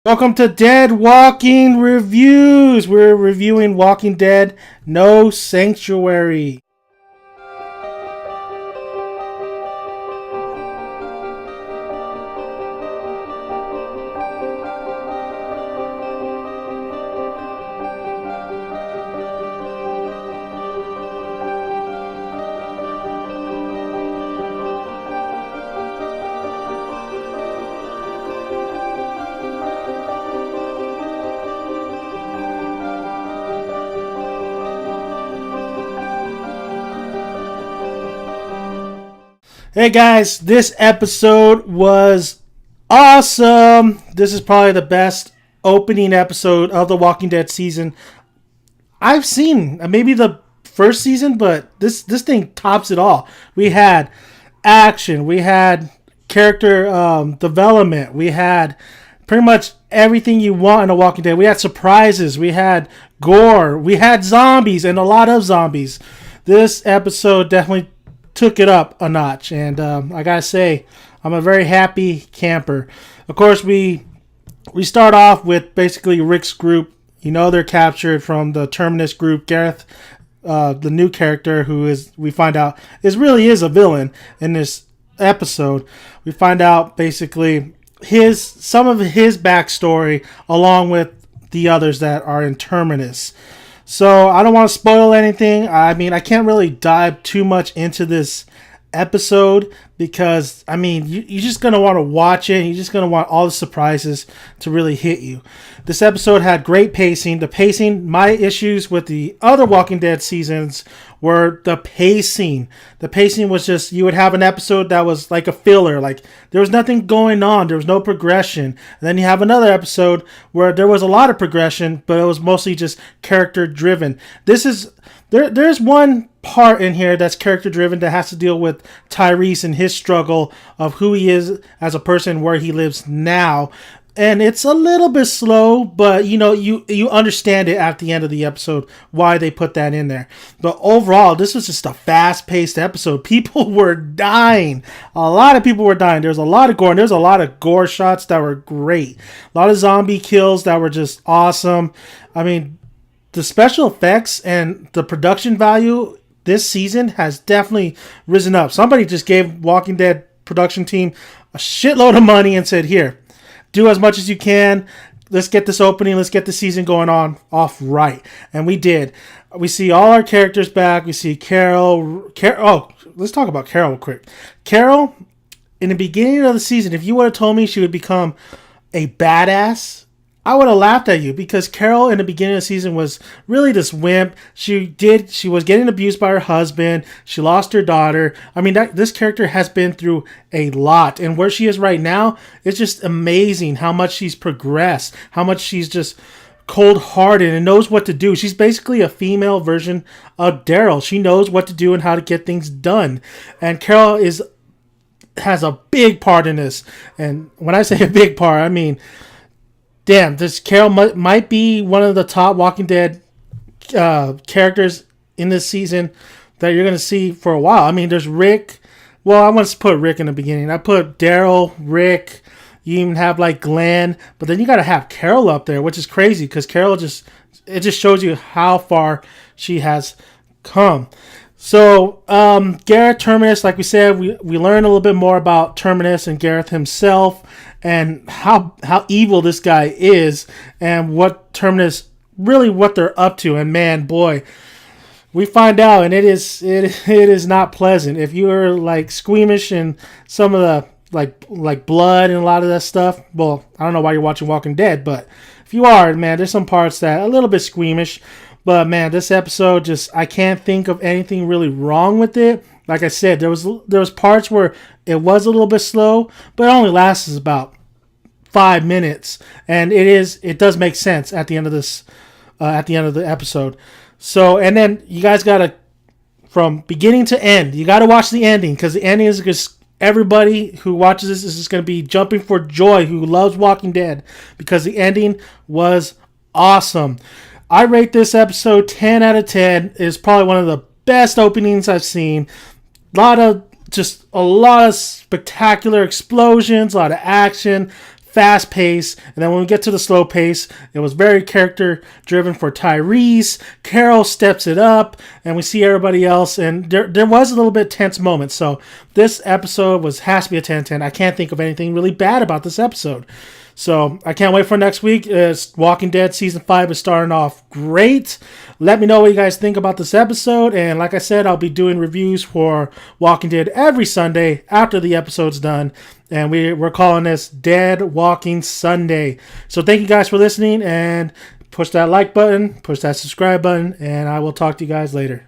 Welcome to Dead Walking Reviews. We're reviewing Walking Dead No Sanctuary. Hey guys, this episode was awesome. This is probably the best opening episode of the Walking Dead season I've seen. Maybe the first season, but this thing tops it all. We had action, we had character development, we had pretty much everything you want in a Walking Dead. We had surprises, we had gore, we had zombies, and a lot of zombies. This episode definitely took it up a notch, and I gotta say, I'm a very happy camper. Of course, we start off with basically Rick's group. You know, they're captured from the Terminus group. Gareth, the new character, who is, we find out really is a villain in this episode. We find out basically some of his backstory along with the others that are in Terminus. So I don't want to spoil anything. I mean, I can't really dive too much into this episode because, I mean, you're just going to want to watch it. You're just going to want all the surprises to really hit you. This episode had great pacing. My issues with the other Walking Dead seasons were the pacing. The pacing was just, you would have an episode that was like a filler. Like, there was nothing going on. There was no progression. And then you have another episode where there was a lot of progression, but it was mostly just character driven. There's one part in here that's character driven that has to deal with Tyrese and his struggle of who he is as a person, where he lives now. And it's a little bit slow, but you know, you understand it at the end of the episode why they put that in there. But overall, this was just a fast-paced episode. People were dying. A lot of people were dying. There's a lot of gore, and there's a lot of gore shots that were great. A lot of zombie kills that were just awesome. I mean, the special effects and the production value this season has definitely risen up. Somebody just gave Walking Dead production team a shitload of money and said, here, do as much as you can. Let's get this opening. Let's get the season going on off right. And we did. We see all our characters back. We see Carol. Oh, let's talk about Carol real quick. Carol, in the beginning of the season, if you would have told me she would become a badass, I would have laughed at you, because Carol in the beginning of the season was really this wimp. She was getting abused by her husband. She lost her daughter. I mean, this character has been through a lot, and where she is right now, it's just amazing how much she's progressed, how much she's just cold-hearted and knows what to do. She's basically a female version of Daryl. She knows what to do and how to get things done. And Carol has a big part in this. And when I say a big part, I mean, damn, this Carol might be one of the top Walking Dead characters in this season that you're going to see for a while. I mean, there's Rick. Well, I want to put Rick in the beginning. I put Daryl, Rick. You even have like Glenn. But then you got to have Carol up there, which is crazy, because Carol just shows you how far she has come. So, Gareth Terminus, like we said, we learn a little bit more about Terminus and Gareth himself, and how evil this guy is, and what Terminus, really what they're up to. And man, boy, we find out, and it is not pleasant. If you're like squeamish and some of the like blood and a lot of that stuff, well, I don't know why you're watching Walking Dead, but if you are, man, there's some parts that are a little bit squeamish. But man, this episode, I can't think of anything really wrong with it. Like I said, there was parts where it was a little bit slow, but it only lasts about 5 minutes, and it does make sense at the end of this, at the end of the episode. So, and then you guys gotta, from beginning to end, you gotta watch the ending, because the ending is just, everybody who watches this is just gonna be jumping for joy, who loves Walking Dead, because the ending was awesome. I rate this episode 10 out of 10. It's probably one of the best openings I've seen. A lot of spectacular explosions, a lot of action, fast pace, and then when we get to the slow pace, it was very character driven for Tyrese. Carol steps it up, and we see everybody else, and there was a little bit tense moment. So this episode has to be a 10/10. I can't think of anything really bad about this episode. So I can't wait for next week. Walking Dead Season 5 is starting off great. Let me know what you guys think about this episode. And like I said, I'll be doing reviews for Walking Dead every Sunday after the episode's done. And we're calling this Dead Walking Sunday. So thank you guys for listening. And push that like button, push that subscribe button. And I will talk to you guys later.